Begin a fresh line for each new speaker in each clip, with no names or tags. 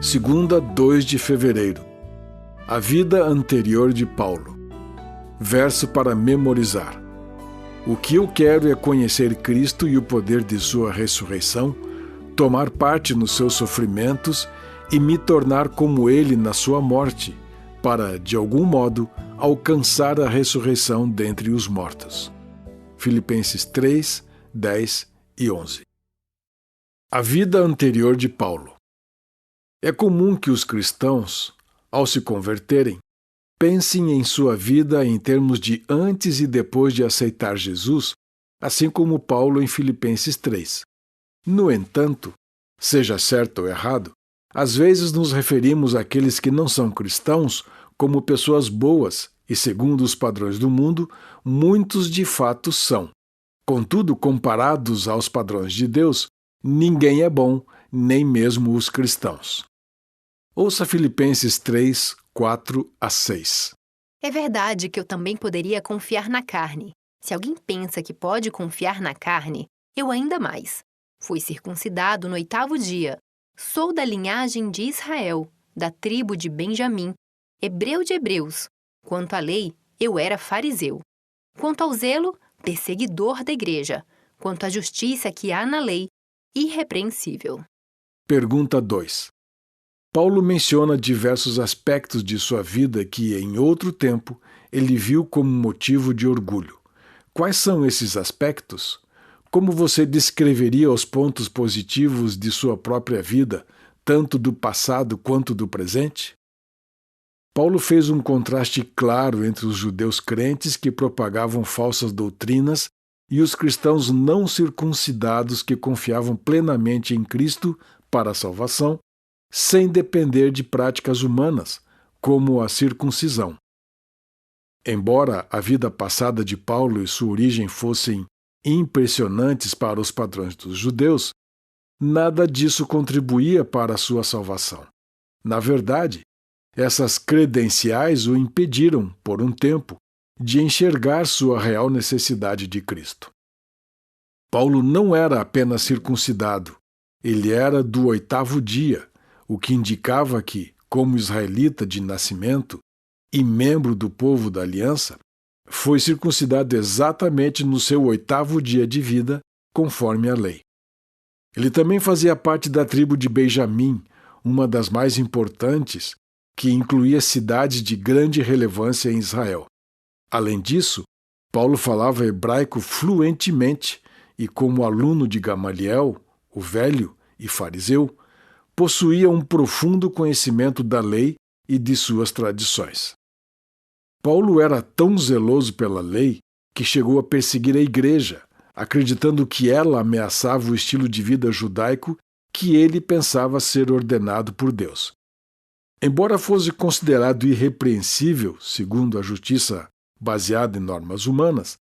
Segunda, 2 de fevereiro. A vida anterior de Paulo. Verso para memorizar. O que eu quero é conhecer Cristo e o poder de sua ressurreição, tomar parte nos seus sofrimentos e me tornar como ele na sua morte, para, de algum modo, alcançar a ressurreição dentre os mortos. Filipenses 3, 10 e 11. A vida anterior de Paulo. É comum que os cristãos, ao se converterem, pensem em sua vida em termos de antes e depois de aceitar Jesus, assim como Paulo em Filipenses 3. No entanto, seja certo ou errado, às vezes nos referimos àqueles que não são cristãos como pessoas boas e, segundo os padrões do mundo, muitos de fato são. Contudo, comparados aos padrões de Deus, ninguém é bom, nem mesmo os cristãos. Ouça Filipenses 3, 4 a 6.
É verdade que eu também poderia confiar na carne. Se alguém pensa que pode confiar na carne, eu ainda mais. Fui circuncidado no 8º dia. Sou da linhagem de Israel, da tribo de Benjamim, hebreu de hebreus. Quanto à lei, eu era fariseu. Quanto ao zelo, perseguidor da igreja. Quanto à justiça que há na lei, irrepreensível.
Pergunta 2. Paulo menciona diversos aspectos de sua vida que, em outro tempo, ele viu como motivo de orgulho. Quais são esses aspectos? Como você descreveria os pontos positivos de sua própria vida, tanto do passado quanto do presente? Paulo fez um contraste claro entre os judeus crentes que propagavam falsas doutrinas e os cristãos não circuncidados que confiavam plenamente em Cristo para a salvação, sem depender de práticas humanas, como a circuncisão. Embora a vida passada de Paulo e sua origem fossem impressionantes para os padrões dos judeus, nada disso contribuía para a sua salvação. Na verdade, essas credenciais o impediram, por um tempo, de enxergar sua real necessidade de Cristo. Paulo não era apenas circuncidado, ele era do 8º dia, o que indicava que, como israelita de nascimento e membro do povo da aliança, foi circuncidado exatamente no seu 8º dia de vida, conforme a lei. Ele também fazia parte da tribo de Benjamim, uma das mais importantes, que incluía cidades de grande relevância em Israel. Além disso, Paulo falava hebraico fluentemente e, como aluno de Gamaliel, o velho e fariseu, possuía um profundo conhecimento da lei e de suas tradições. Paulo era tão zeloso pela lei que chegou a perseguir a igreja, acreditando que ela ameaçava o estilo de vida judaico que ele pensava ser ordenado por Deus. Embora fosse considerado irrepreensível, segundo a justiça baseada em normas humanas,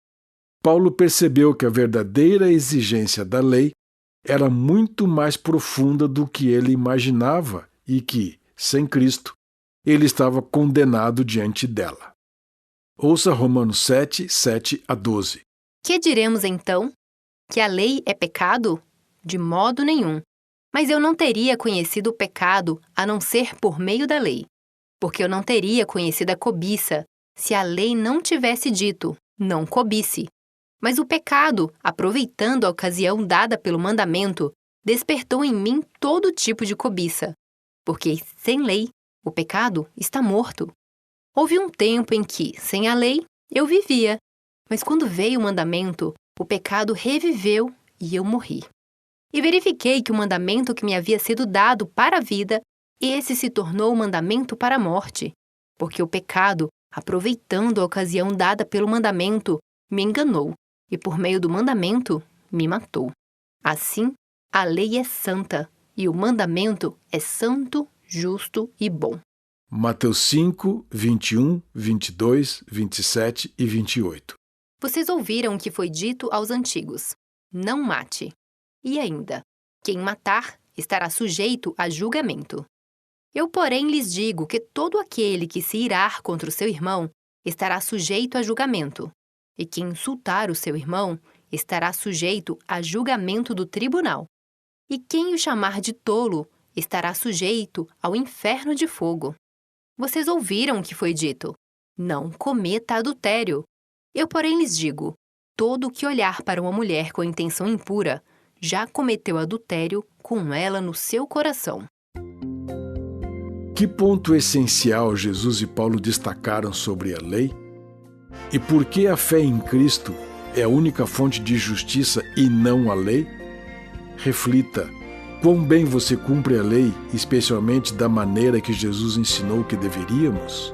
Paulo percebeu que a verdadeira exigência da lei era muito mais profunda do que ele imaginava e que, sem Cristo, ele estava condenado diante dela. Ouça Romanos 7, 7 a 12.
Que diremos então? Que a lei é pecado? De modo nenhum. Mas eu não teria conhecido o pecado a não ser por meio da lei. Porque eu não teria conhecido a cobiça se a lei não tivesse dito, não cobice. Mas o pecado, aproveitando a ocasião dada pelo mandamento, despertou em mim todo tipo de cobiça. Porque, sem lei, o pecado está morto. Houve um tempo em que, sem a lei, eu vivia. Mas quando veio o mandamento, o pecado reviveu e eu morri. E verifiquei que o mandamento que me havia sido dado para a vida, esse se tornou o mandamento para a morte. Porque o pecado, aproveitando a ocasião dada pelo mandamento, me enganou. E por meio do mandamento, me matou. Assim, a lei é santa, e o mandamento é santo, justo e bom.
Mateus 5, 21, 22, 27 e 28.
Vocês ouviram o que foi dito aos antigos: não mate. E ainda, quem matar estará sujeito a julgamento. Eu, porém, lhes digo que todo aquele que se irar contra o seu irmão estará sujeito a julgamento. E quem insultar o seu irmão estará sujeito a julgamento do tribunal. E quem o chamar de tolo estará sujeito ao inferno de fogo. Vocês ouviram o que foi dito: não cometa adultério. Eu, porém, lhes digo: todo o que olhar para uma mulher com intenção impura já cometeu adultério com ela no seu coração.
Que ponto essencial Jesus e Paulo destacaram sobre a lei? E por que a fé em Cristo é a única fonte de justiça e não a lei? Reflita: quão bem você cumpre a lei, especialmente da maneira que Jesus ensinou que deveríamos?